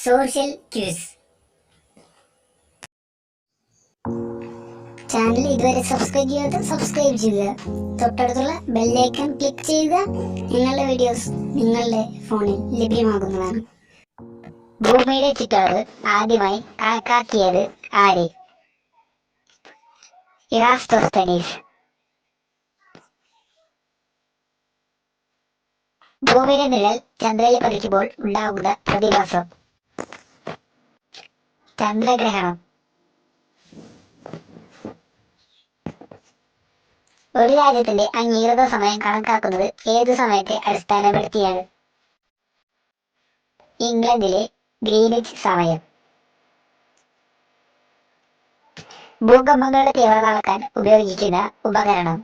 Social cues. Channel ഇതുവരെ subscribe ചെയ്യാതെ subscribe ചെയ്യുക. തൊട്ടടുത്തുള്ള ബെല്ലൈക്കൺ ക്ലിക്ക് ചെയ്യുക. നിങ്ങളുടെ വീഡിയോസ് നിങ്ങളുടെ ഫോണിൽ ലഭ്യമാകുന്നതാണ്. ഭൂമിയുടെ ചുറ്റളവ് ആദ്യമായി കണക്കാക്കിയത് ആര്? ഇറാസ്തോസ്തനീസ്. ഭൂമിയുടെ നിഴൽ ചന്ദ്രനിൽ പതിക്കുമ്പോൾ ഉണ്ടാകുന്ന പ്രതിഭാസം ചന്ദ്രഗ്രഹണം. ഒരു രാജ്യത്തിന്റെ അംഗീകൃത സമയം കണക്കാക്കുന്നത് ഏത് സമയത്തെ അടിസ്ഥാനപ്പെടുത്തിയാണ്? ഇംഗ്ലണ്ടിലെ ഗ്രീനിച്ച് സമയം. ഭൂകമ്പങ്ങളുടെ തീവ്രത അളക്കാൻ ഉപയോഗിക്കുന്ന ഉപകരണം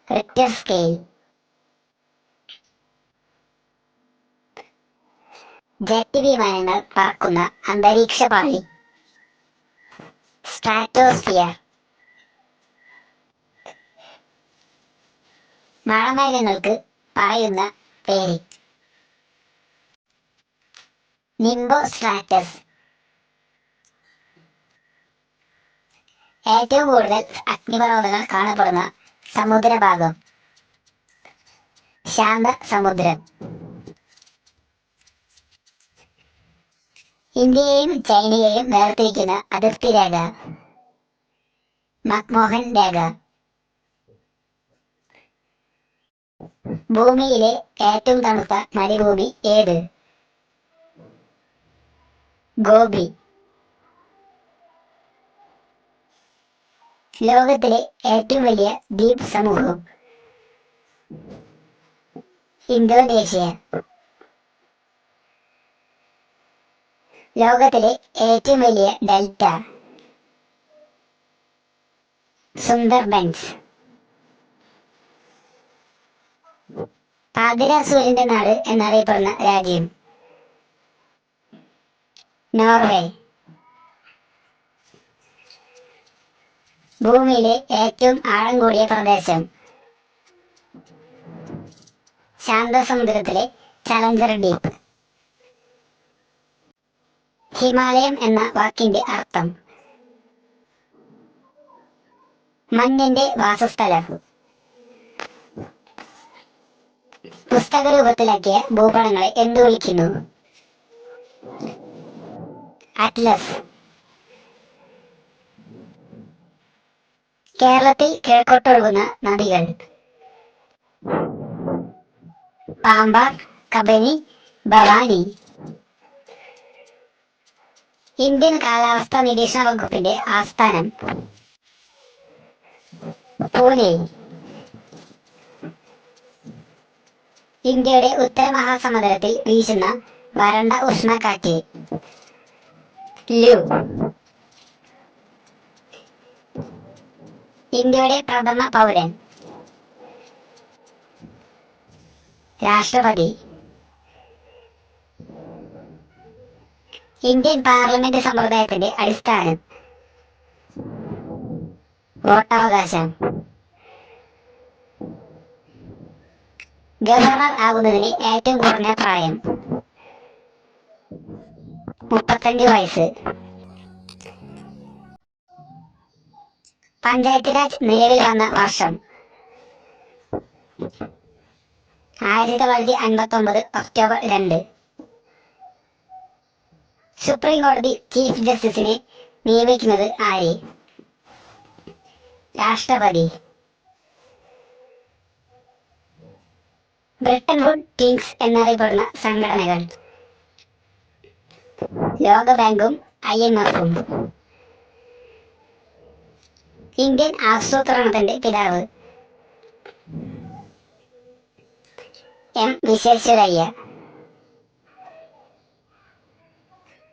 റിക്ടർ സ്കെയിൽ. ജെറ്റ് വിമാനങ്ങൾ പറക്കുന്ന അന്തരീക്ഷ പാളി സ്ട്രാറ്റോസ്ഫിയർ. മഴമേഘങ്ങൾക്ക് പറയുന്ന പേര് നിംബോസ്ട്രാറ്റസ്. ഏറ്റവും കൂടുതൽ അഗ്നിപർവ്വതങ്ങൾ കാണപ്പെടുന്ന സമുദ്രഭാഗം ശാന്ത സമുദ്രം. ഇന്ത്യയെയും ചൈനയെയും വേർതിരിക്കുന്ന അതിർത്തി രേഖ മക്മോഹൻ രേഖ. ഭൂമിയിലെ ഏറ്റവും തണുത്ത മരുഭൂമി ഏത്? ഗോബി. ലോകത്തിലെ ഏറ്റവും വലിയ ദ്വീപ് സമൂഹം ഇന്തോനേഷ്യ. ലോകത്തിലെ ഏറ്റവും വലിയ ഡെൽറ്റ സുന്ദർബൻസ്. പാതിര സൂര്യന്റെ നാട് എന്നറിയപ്പെടുന്ന രാജ്യം നോർവേ. ഭൂമിയിലെ ഏറ്റവും ആഴം കൂടിയ പ്രദേശം ശാന്തസമുദ്രത്തിലെ ചലഞ്ചർ ഡീപ്പ്. ഹിമാലയം എന്ന വാക്കിന്റെ അർത്ഥം മഞ്ഞിന്റെ വാസസ്ഥലം. പുസ്തക രൂപത്തിലാക്കിയ ഭൂപടങ്ങളെ എന്തു വിളിക്കുന്നു? അറ്റ്ലസ്. കേരളത്തിൽ കിഴക്കോട്ടൊഴുകുന്ന നദികൾ പാമ്പാർ, കബനി, ഭവാനി. ഇന്ത്യൻ കാലാവസ്ഥാ നിരീക്ഷണ വകുപ്പിന്റെ ആസ്ഥാനം പൂനെ. ഇന്ത്യയുടെ ഉത്തര മഹാസമുദ്രത്തിൽ വീശുന്ന വരണ്ട ഉഷ്ണക്കാറ്റ് ലു. ഇന്ത്യയുടെ പ്രഥമ പൗരൻ രാഷ്ട്രപതി. ഇന്ത്യൻ പാർലമെന്റ് സമ്പ്രദായത്തിന്റെ അടിസ്ഥാനം വോട്ടവകാശം. ഗവർണർ ആകുന്നതിന് ഏറ്റവും കുറഞ്ഞ പ്രായം 35 വയസ്സ്. പഞ്ചായത്ത് രാജ് നിലവിൽ വന്ന വർഷം 1959 ഒക്ടോബർ 2. സുപ്രീം കോടതി ചീഫ് ജസ്റ്റിസിനെ നിയമിക്കുന്നത് ആര്? രാഷ്ട്രപതി. ബ്രിട്ടൻ വുഡ് ടീംസ് എന്നറിയപ്പെടുന്ന സംഘടനകൾ ലോകബാങ്കും IMF-ഉം. ഇന്ത്യൻ ആസൂത്രണത്തിന്റെ പിതാവ് M വിശ്വേശ്വരയ്യ.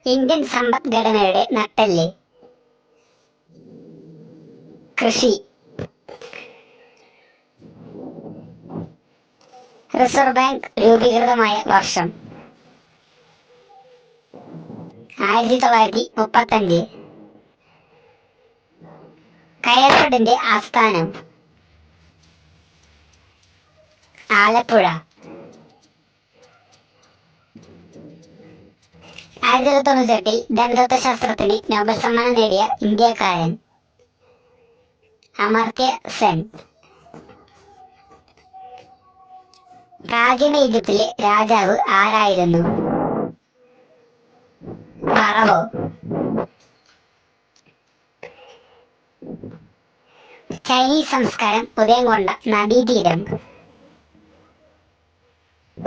ഇന്ത്യൻ സമ്പദ്ഘടനയുടെ നട്ടെല്ല് കൃഷി. റിസർവ് ബാങ്ക് രൂപീകൃതമായ വർഷം 1935. കയർഫെഡിന്റെ ആസ്ഥാനം ആലപ്പുഴ. 1998 ദന്തതത്വശാസ്ത്രത്തിന് നോബൽ സമ്മാനം നേടിയ ഇന്ത്യക്കാരൻ അമർത്യ സെൻ. പ്രാചീന ഈജിപ്തിലെ രാജാവ് ആരായിരുന്നു? ഫറവോ. ചൈനീസ് സംസ്കാരം ഉദയം കൊണ്ട നദീതീരം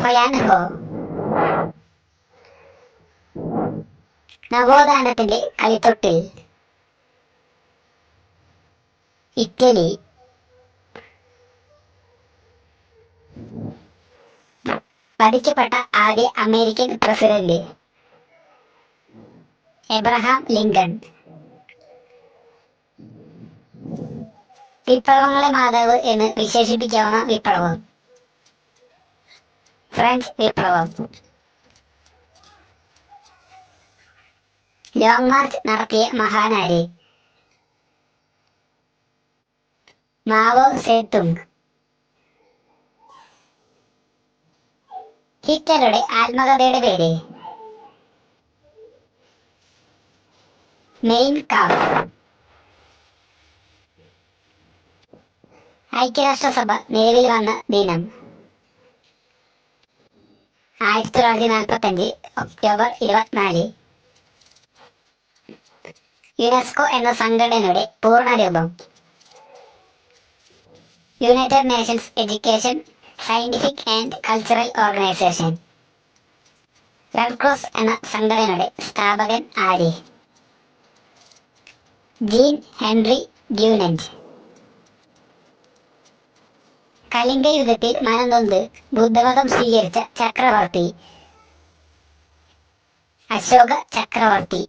ഹൊയാൻഹോ. നവോത്ഥാനത്തിന്റെ കളിത്തൊട്ടിൽ ഇറ്റലി. വധിക്കപ്പെട്ട ആദ്യ അമേരിക്കൻ പ്രസിഡന്റ് എബ്രഹാം ലിങ്കൺ. വിപ്ലവങ്ങളെ മാതാവ് എന്ന് വിശേഷിപ്പിക്കാവുന്ന വിപ്ലവം ഫ്രഞ്ച് വിപ്ലവം. ലോങ് മാർച്ച് നടത്തിയ മഹാനാര്? Mao Zedong. ഹിറ്റ്ലറുടെ ആത്മകഥയുടെ പേര്? Main Kampf. ഐക്യരാഷ്ട്രസഭ നിലവിൽ വന്ന ദിനം? 1945 ഒക്ടോബർ 24. യുനെസ്കോ എന്ന സംഘടനയുടെ പൂർണ്ണരൂപം? United Nations education, scientific and cultural organisation. Red cross എന്ന സംഘടനയുടെ സ്ഥാപകൻ ആര്? Gene Henry ഡ്യൂനന്റ്. കലിംഗ യുദ്ധത്തിൽ മനംനൊന്ത് ബുദ്ധമതം സ്വീകരിച്ച ചക്രവർത്തി? അശോക ചക്രവർത്തി.